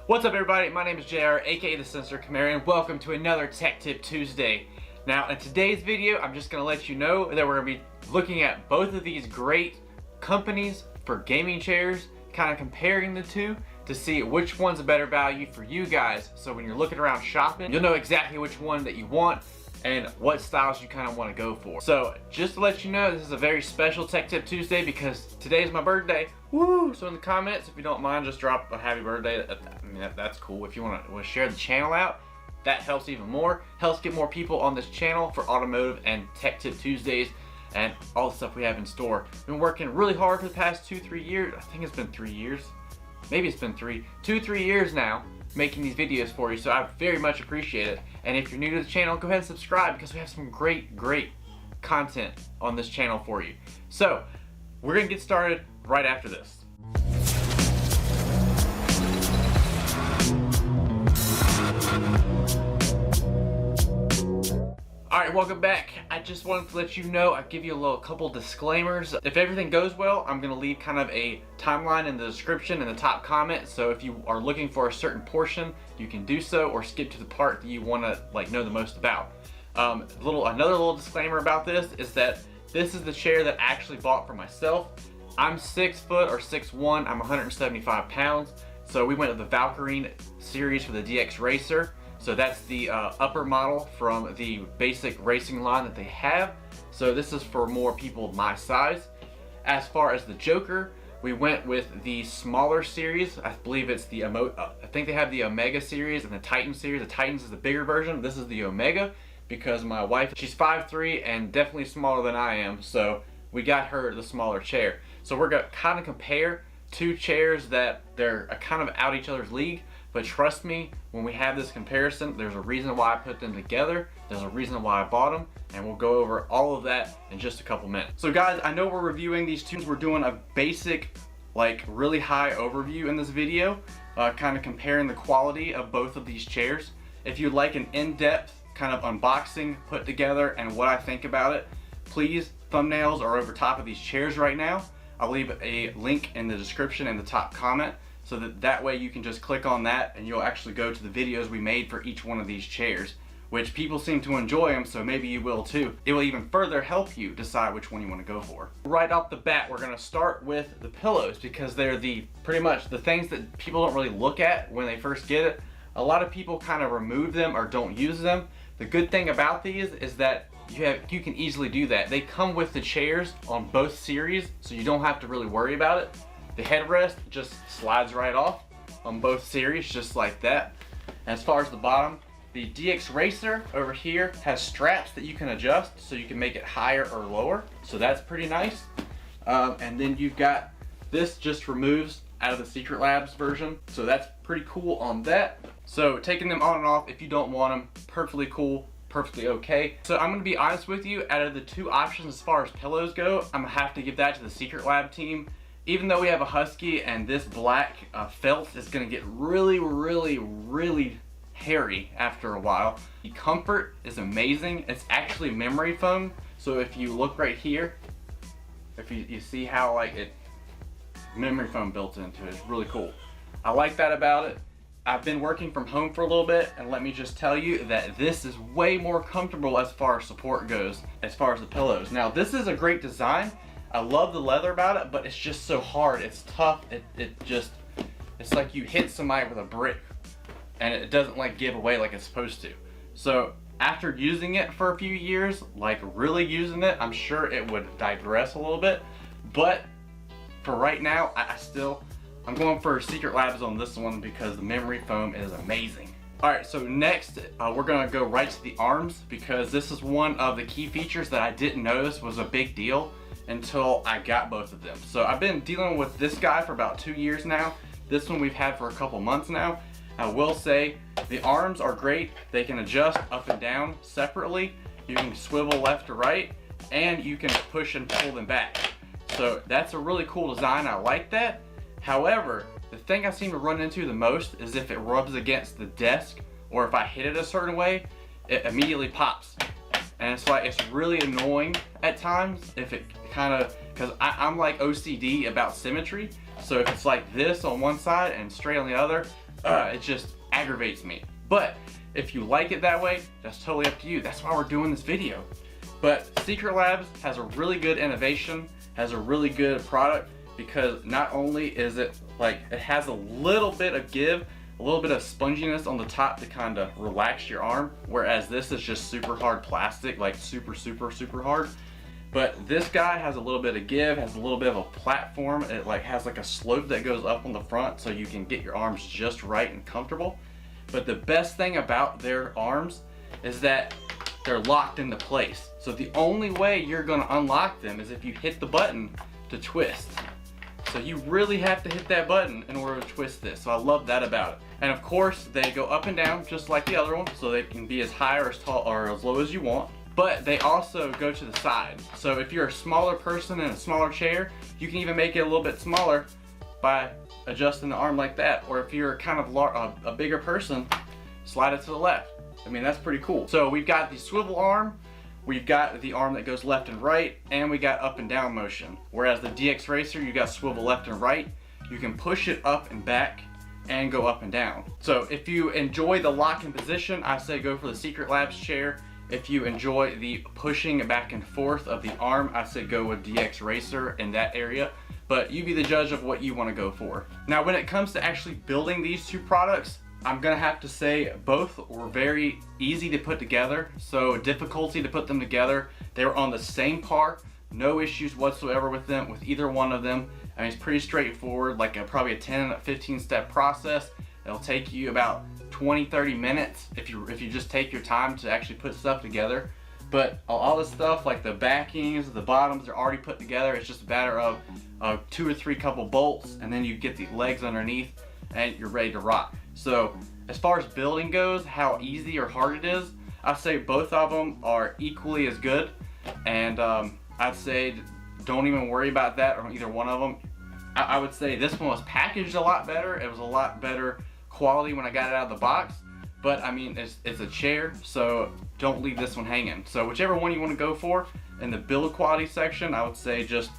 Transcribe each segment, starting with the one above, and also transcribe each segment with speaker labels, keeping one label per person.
Speaker 1: What's up everybody, my name is JR, aka the Sinister Camaro, and welcome to another Tech Tip Tuesday. Now in today's video, I'm just going to let you know that we're going to be looking at both of these great companies for gaming chairs, kind of comparing the two to see which one's a better value for you guys. So when you're looking around shopping, you'll know exactly which one that you want and what styles you kind of want to go for. So just to let you know, this is a very special Tech Tip Tuesday because today's my birthday. Woo! So in the comments, if you don't mind, just drop a happy birthday. I mean, that's cool. If you want to share the channel out, that helps even more. Helps get more people on this channel for automotive and Tech Tip Tuesdays and all the stuff we have in store. We've been working really hard for the past 2-3 years. I think it's been 3 years. Maybe it's been 2-3 years now making these videos for you, so I very much appreciate it. And if you're new to the channel, go ahead and subscribe because we have some great content on this channel for you. So we're gonna get started right after this. Alright, welcome back. I just wanted to let you know, I'll give you a couple disclaimers. If everything goes well, I'm going to leave kind of a timeline in the description in the top comment, so if you are looking for a certain portion, you can do so or skip to the part that you want to know the most about. Another little disclaimer about this is that this is the chair that I actually bought for myself. I'm 6 foot or 6'1", I'm 175 pounds, so we went to the Valkyrie series for the DXRacer. So that's the upper model from the basic racing line that they have. So this is for more people my size. As far as the Joker, we went with the smaller series. I believe it's the I think they have the Omega series and the Titan series. The Titans is the bigger version. This is the Omega because my wife, she's 5'3" and definitely smaller than I am. So we got her the smaller chair. So we're gonna kind of compare two chairs that they're kind of out each other's league. But trust me, when we have this comparison, there's a reason why I put them together. There's a reason why I bought them, and we'll go over all of that in just a couple minutes. So guys, I know we're reviewing these two. We're doing a basic, really high overview in this video, kind of comparing the quality of both of these chairs. If you'd like an in-depth kind of unboxing put together and what I think about it, please, thumbnails are over top of these chairs right now. I'll leave a link in the description in the top comment, so that way you can just click on that and you'll actually go to the videos we made for each one of these chairs, which people seem to enjoy them, so maybe you will too. It will even further help you decide which one you want to go for. Right off the bat, we're going to start with the pillows because they're pretty much the things that people don't really look at when they first get it. A lot of people kind of remove them or don't use them. The good thing about these is that you can easily do that. They come with the chairs on both series, so you don't have to really worry about it. The headrest just slides right off on both series, just like that. As far as the bottom, the DXRacer over here has straps that you can adjust so you can make it higher or lower. So that's pretty nice. And then you've got this just removes out of the SecretLab's version. So that's pretty cool on that. So taking them on and off, if you don't want them, perfectly cool, perfectly okay. So I'm gonna be honest with you, out of the two options as far as pillows go, I'm gonna have to give that to the SecretLab team. Even though we have a Husky and this black felt is gonna get really hairy after a while. The comfort is amazing. It's actually memory foam. So if you look right here, if you see how memory foam built into it, it's really cool. I like that about it. I've been working from home for a little bit, and let me just tell you that this is way more comfortable as far as support goes, as far as the pillows. Now this is a great design. I love the leather about it, but it's just so hard. It's tough. It's like you hit somebody with a brick and it doesn't give away like it's supposed to. So after using it for a few years, really using it, I'm sure it would digress a little bit. But for right now, I'm going for SecretLabs on this one because the memory foam is amazing. Alright, so next we're gonna go right to the arms because this is one of the key features that I didn't notice was a big deal until I got both of them. So I've been dealing with this guy for about 2 years now. This one we've had for a couple months now. I will say the arms are great. They can adjust up and down separately. You can swivel left to right and you can push and pull them back. So that's a really cool design. I like that. However, the thing I seem to run into the most is if it rubs against the desk or if I hit it a certain way, it immediately pops. And it's really annoying at times if it because I'm OCD about symmetry. So if it's like this on one side and straight on the other, It just aggravates me. But if you like it that way, that's totally up to you. That's why we're doing this video. But SecretLab has a really good innovation, has a really good product, because not only is it like, it has a little bit of give, a little bit of sponginess on the top to kind of relax your arm, whereas this is just super hard plastic, like super hard. But this guy has a little bit of give, has a little bit of a platform. It like has like a slope that goes up on the front so you can get your arms just right and comfortable. But the best thing about their arms is that they're locked into place. So the only way you're gonna unlock them is if you hit the button to twist. So you really have to hit that button in order to twist this. So I love that about it. And of course, they go up and down just like the other one, so they can be as high or as tall or as low as you want. But they also go to the side. So if you're a smaller person in a smaller chair, you can even make it a little bit smaller by adjusting the arm like that. Or if you're kind of a bigger person, slide it to the left. I mean, that's pretty cool. So we've got the swivel arm, we've got the arm that goes left and right, and we got up and down motion. Whereas the DXRacer, you got swivel left and right. You can push it up and back and go up and down. So if you enjoy the locking position, I say go for the SecretLab chair. If you enjoy the pushing back and forth of the arm, I say go with DXRacer in that area. But you be the judge of what you want to go for. Now, when it comes to actually building these two products, I'm gonna have to say both were very easy to put together. So difficulty to put them together, they were on the same par, no issues whatsoever with them, with either one of them. I mean, it's pretty straightforward, like probably a 10, 15 step process. It'll take you about 20-30 minutes if you just take your time to actually put stuff together. But all this stuff like the backings, the bottoms, are already put together. It's just a matter of 2 or 3 couple bolts, and then you get the legs underneath and you're ready to rock. So as far as building goes, how easy or hard it is, I'd say both of them are equally as good. And I'd say don't even worry about that on either one of them. I would say this one was packaged a lot better. It was a lot better quality when I got it out of the box. But I mean, it's a chair, so don't leave this one hanging. So whichever one you want to go for in the build quality section, I would say just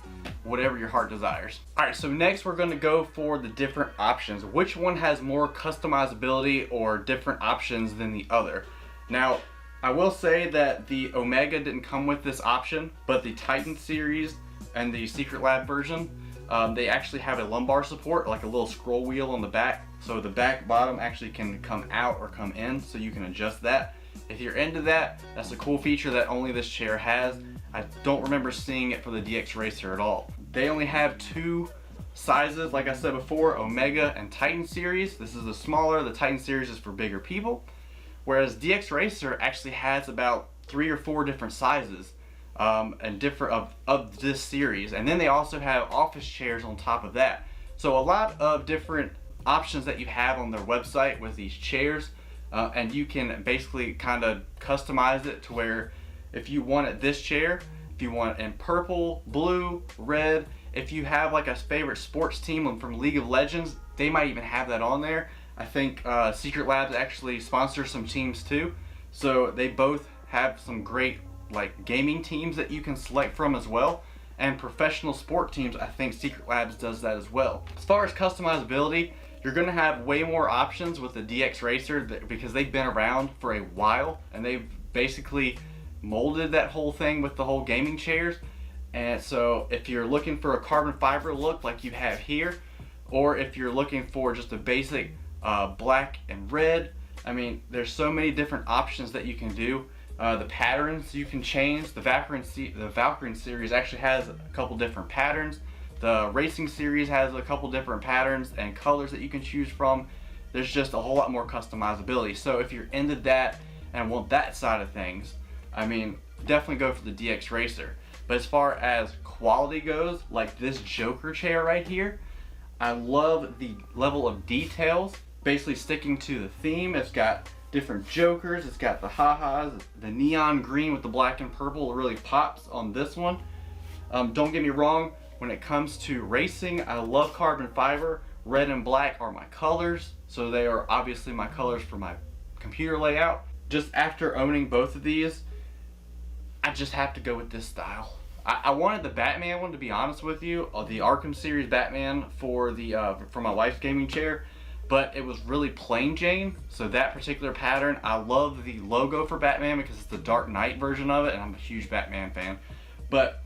Speaker 1: whatever your heart desires. All right, so next we're going to go for the different options. Which one has more customizability or different options than the other? Now, I will say that the Omega didn't come with this option, but the Titan series and the SecretLab version, they actually have a lumbar support, like a little scroll wheel on the back. So the back bottom actually can come out or come in, so you can adjust that. If you're into that, that's a cool feature that only this chair has. I don't remember seeing it for the DXRacer at all. They only have 2 sizes, like I said before, Omega and Titan series. This is the smaller, the Titan series is for bigger people. Whereas DXRacer actually has about 3 or 4 different sizes and different of this series. And then they also have office chairs on top of that. So a lot of different options that you have on their website with these chairs. And you can basically kind of customize it to where if you wanted this chair, if you want it in purple, blue, red, if you have like a favorite sports team from League of Legends, they might even have that on there. I think SecretLab actually sponsors some teams too. So they both have some great like gaming teams that you can select from as well. And professional sport teams, I think SecretLab does that as well. As far as customizability, you're gonna have way more options with the DXRacer because they've been around for a while and they've basically molded that whole thing with the whole gaming chairs. And so if you're looking for a carbon fiber look like you have here, or if you're looking for just a basic black and red, I mean, there's so many different options that you can do. The patterns you can change. The Valkyrie series actually has a couple different patterns. The Racing series has a couple different patterns and colors that you can choose from. There's just a whole lot more customizability. So if you're into that and want that side of things, I mean, definitely go for the DXRacer. But as far as quality goes, like this Joker chair right here, I love the level of details, basically sticking to the theme. It's got different Jokers, it's got the ha-has, the neon green with the black and purple really pops on this one. Don't get me wrong, when it comes to racing, I love carbon fiber. Red and black are my colors, so they are obviously my colors for my computer layout. Just after owning both of these, I just have to go with this style. I wanted the Batman one, to be honest with you, the Arkham series Batman for my wife's gaming chair, but it was really plain Jane. So that particular pattern, I love the logo for Batman because it's the Dark Knight version of it, and I'm a huge Batman fan. But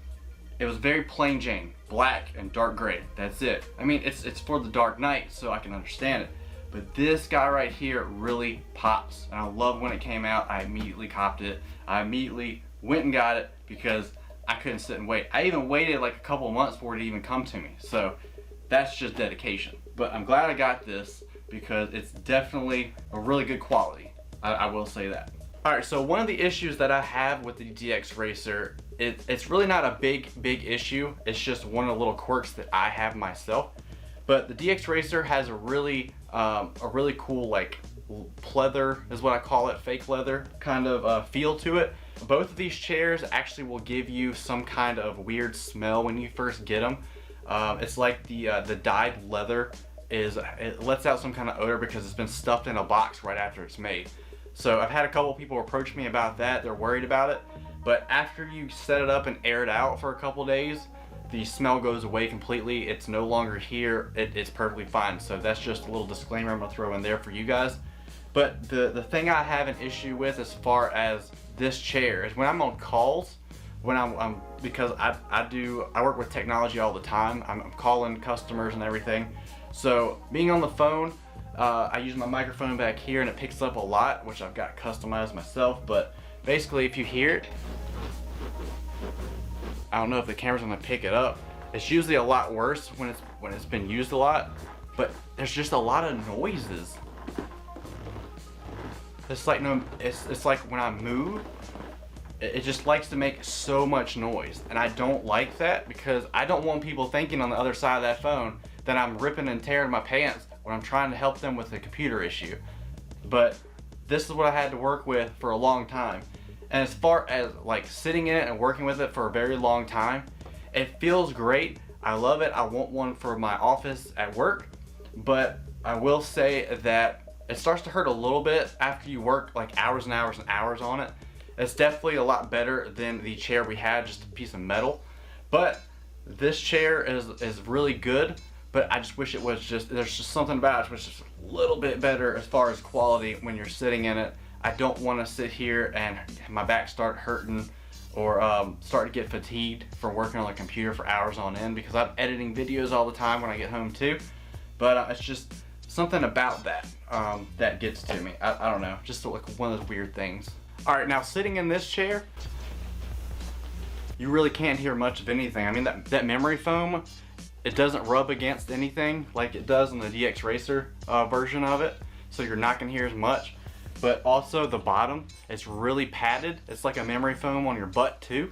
Speaker 1: it was very plain Jane, black and dark gray. That's it. I mean, it's for the Dark Knight, so I can understand it. But this guy right here really pops, and I love when it came out. I immediately copped it. I immediately went and got it because I couldn't sit and wait. I even waited like a couple of months for it to even come to me. So that's just dedication. But I'm glad I got this because it's definitely a really good quality. I will say that. Alright, so one of the issues that I have with the DXRacer, it's really not a big issue. It's just one of the little quirks that I have myself. But the DXRacer has a really cool, like, pleather is what I call it, fake leather kind of feel to it. Both of these chairs actually will give you some kind of weird smell when you first get them. It's like the dyed leather it lets out some kind of odor because it's been stuffed in a box right after it's made. So I've had a couple people approach me about that. They're worried about it. But after you set it up and air it out for a couple days, the smell goes away completely. It's no longer here. It's perfectly fine. So that's just a little disclaimer I'm gonna throw in there for you guys. But the thing I have an issue with as far as this chair is when I'm on calls, when because I work with technology all the time. I'm calling customers and everything. So being on the phone, I use my microphone back here and it picks up a lot, which I've got customized myself. But basically, if you hear it, I don't know if the camera's gonna pick it up. It's usually a lot worse when it's been used a lot, but there's just a lot of noises. It's like it's like when I move, it just likes to make so much noise, and I don't like that because I don't want people thinking on the other side of that phone that I'm ripping and tearing my pants when I'm trying to help them with a computer issue. But this is what I had to work with for a long time. And as far as like sitting in it and working with it for a very long time, it feels great. I love it. I want one for my office at work, but I will say that it starts to hurt a little bit after you work like hours and hours and hours on it. It's definitely a lot better than the chair we had, just a piece of metal. But this chair is really good, but I just wish it was there's just something about it which is a little bit better as far as quality when you're sitting in it. I don't want to sit here and my back start hurting or start to get fatigued from working on the computer for hours on end because I'm editing videos all the time when I get home too. But it's just something about that that gets to me. I don't know, just like one of those weird things. All right, now sitting in this chair, you really can't hear much of anything. I mean, that memory foam, it doesn't rub against anything like it does in the DXRacer version of it, so you're not gonna hear as much. But also the bottom, it's really padded. It's like a memory foam on your butt too,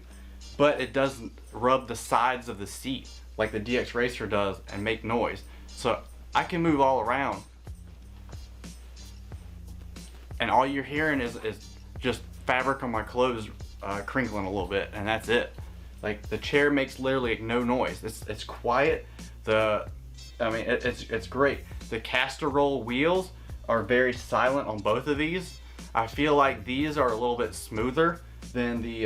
Speaker 1: but it doesn't rub the sides of the seat like the DXRacer does and make noise. So I can move all around, and all you're hearing is just fabric on my clothes crinkling a little bit, and that's it. Like the chair makes literally no noise. It's quiet. It's great. The caster roll wheels are very silent on both of these. I feel like these are a little bit smoother than the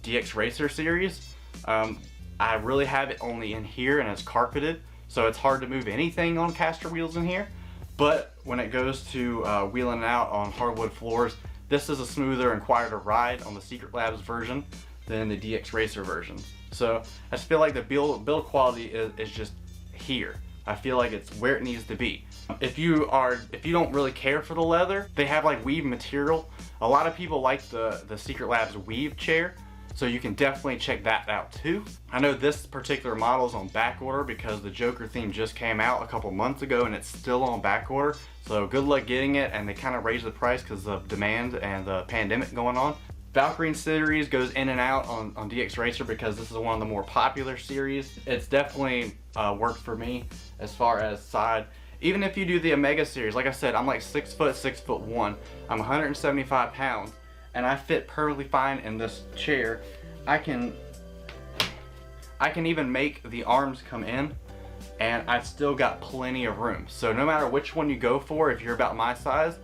Speaker 1: DXRacer series. I really have it only in here and it's carpeted, so it's hard to move anything on caster wheels in here. But when it goes to wheeling out on hardwood floors, this is a smoother and quieter ride on the SecretLab's version than the DXRacer version. So I just feel like the build quality is just here. I feel like it's where it needs to be. If you don't really care for the leather, they have like weave material. A lot of people like the SecretLab's weave chair, so you can definitely check that out too. I know this particular model is on back order because the Joker theme just came out a couple months ago and it's still on back order. So good luck getting it, and they kind of raised the price because of demand and the pandemic going on. Valkyrie series goes in and out on DXRacer because this is one of the more popular series. It's definitely worked for me as far as side. Even if you do the Omega series, like I said, I'm like 6 foot, 6'1". I'm 175 pounds, and I fit perfectly fine in this chair. I can even make the arms come in, and I've still got plenty of room. So no matter which one you go for, if you're about my size,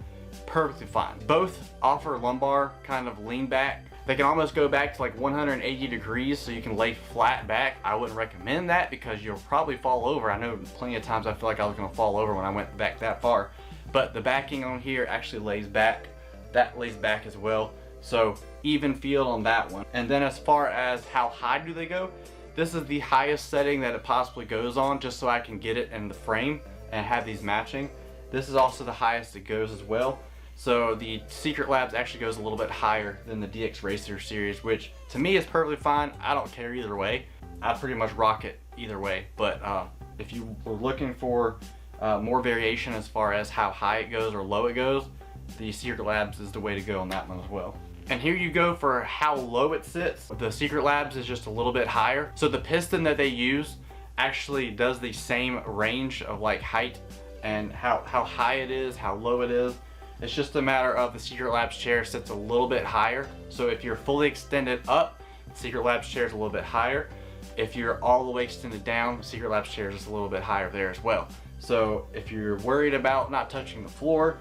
Speaker 1: perfectly fine. Both offer lumbar kind of lean back They can almost go back to like 180 degrees so you can lay flat back. I wouldn't recommend that because you'll probably fall over. I know plenty of times I feel like I was gonna fall over when I went back that far. But the backing on here actually lays back. That lays back as well. So even feel on that one. And then as far as how high do they go, this is the highest setting that it possibly goes on, just so I can get it in the frame and have these matching. This is also the highest it goes as well. So the SecretLab actually goes a little bit higher than the DXRacer series, which to me is perfectly fine. I don't care either way. I pretty much rock it either way. But if you were looking for more variation as far as how high it goes or low it goes, the SecretLab is the way to go on that one as well. And here you go for how low it sits. The SecretLab is just a little bit higher. So the piston that they use actually does the same range of like height and how high it is, how low it is. It's just a matter of the SecretLab's chair sits a little bit higher. So if you're fully extended up, the SecretLab's chair is a little bit higher. If you're all the way extended down, the SecretLab's chair is a little bit higher there as well. So if you're worried about not touching the floor,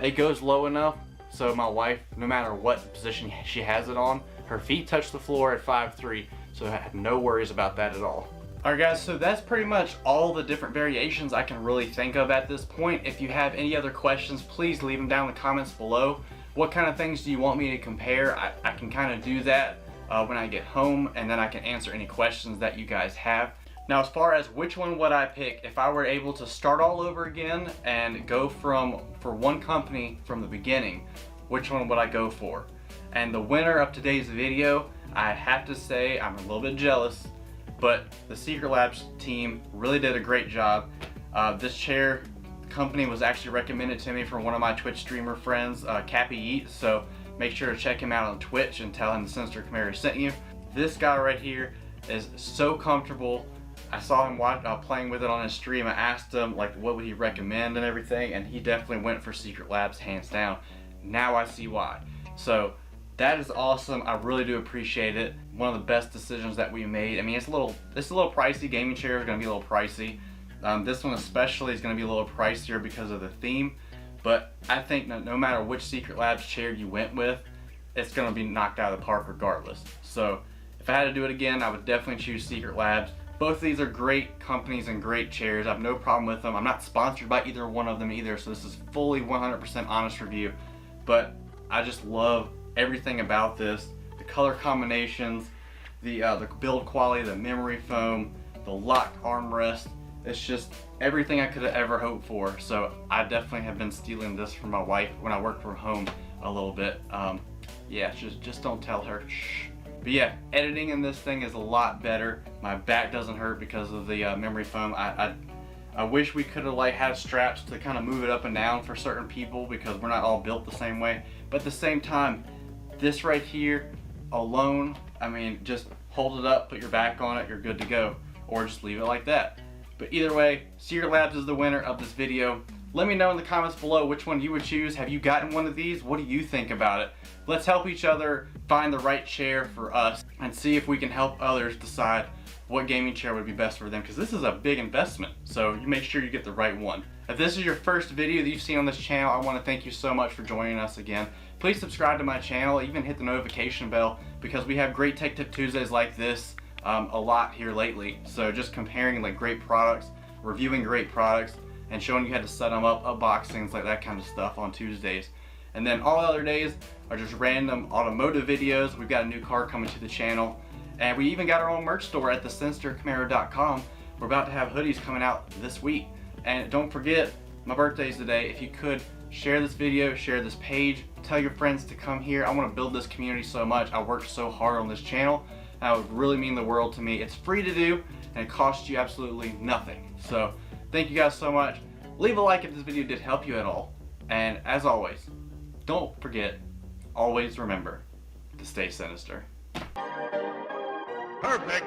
Speaker 1: it goes low enough so my wife, no matter what position she has it on, her feet touch the floor at 5'3", so I have no worries about that at all. Alright guys, so that's pretty much all the different variations I can really think of at this point. If you have any other questions, please leave them down in the comments below. What kind of things do you want me to compare? I can kind of do that when I get home, and then I can answer any questions that you guys have. Now, as far as which one would I pick, if I were able to start all over again and go for one company from the beginning, which one would I go for? And the winner of today's video, I have to say I'm a little bit jealous, but the SecretLab team really did a great job. This chair company was actually recommended to me from one of my Twitch streamer friends, Cappy Eats, so make sure to check him out on Twitch and tell him the Sinister Camaro sent you. This guy right here is so comfortable. I saw him playing with it on his stream. I asked him like what would he recommend and everything, and he definitely went for SecretLab hands down. Now I see why. So that is awesome. I really do appreciate it. One of the best decisions that we made. I mean, it's a little pricey. Gaming chair is going to be a little pricey. This one especially is going to be a little pricier because of the theme. But I think no matter which SecretLab chair you went with, it's going to be knocked out of the park regardless. So if I had to do it again, I would definitely choose SecretLab. Both of these are great companies and great chairs. I have no problem with them. I'm not sponsored by either one of them either, so this is fully 100% honest review. But I just love everything about this. The color combinations, the build quality, the memory foam, the locked armrest. It's just everything I could have ever hoped for. So I definitely have been stealing this from my wife when I work from home a little bit. Yeah, just don't tell her. Shh. But yeah, editing in this thing is a lot better. My back doesn't hurt because of the memory foam. I wish we could have like had straps to kind of move it up and down for certain people because we're not all built the same way. But at the same time, this right here alone, I mean, just hold it up, put your back on it, you're good to go. Or just leave it like that. But either way, SecretLab is the winner of this video. Let me know in the comments below which one you would choose. Have you gotten one of these? What do you think about it? Let's help each other find the right chair for us and see if we can help others decide what gaming chair would be best for them, because this is a big investment, so you make sure you get the right one. If this is your first video that you've seen on this channel, I want to thank you so much for joining us again. Please subscribe to my channel, even hit the notification bell, because we have great Tech Tip Tuesdays like this a lot here lately. So just comparing like great products, reviewing great products, and showing you how to set them up, unboxings, like that kind of stuff on Tuesdays. And then all other days are just random automotive videos. We've got a new car coming to the channel. And we even got our own merch store at thesinistercamaro.com. We're about to have hoodies coming out this week. And don't forget, my birthday's today. If you could, share this video, share this page, tell your friends to come here. I want to build this community so much. I worked so hard on this channel. That would really mean the world to me. It's free to do, and it costs you absolutely nothing. So, thank you guys so much. Leave a like if this video did help you at all. And as always, don't forget, always remember to stay sinister.
Speaker 2: Perfect.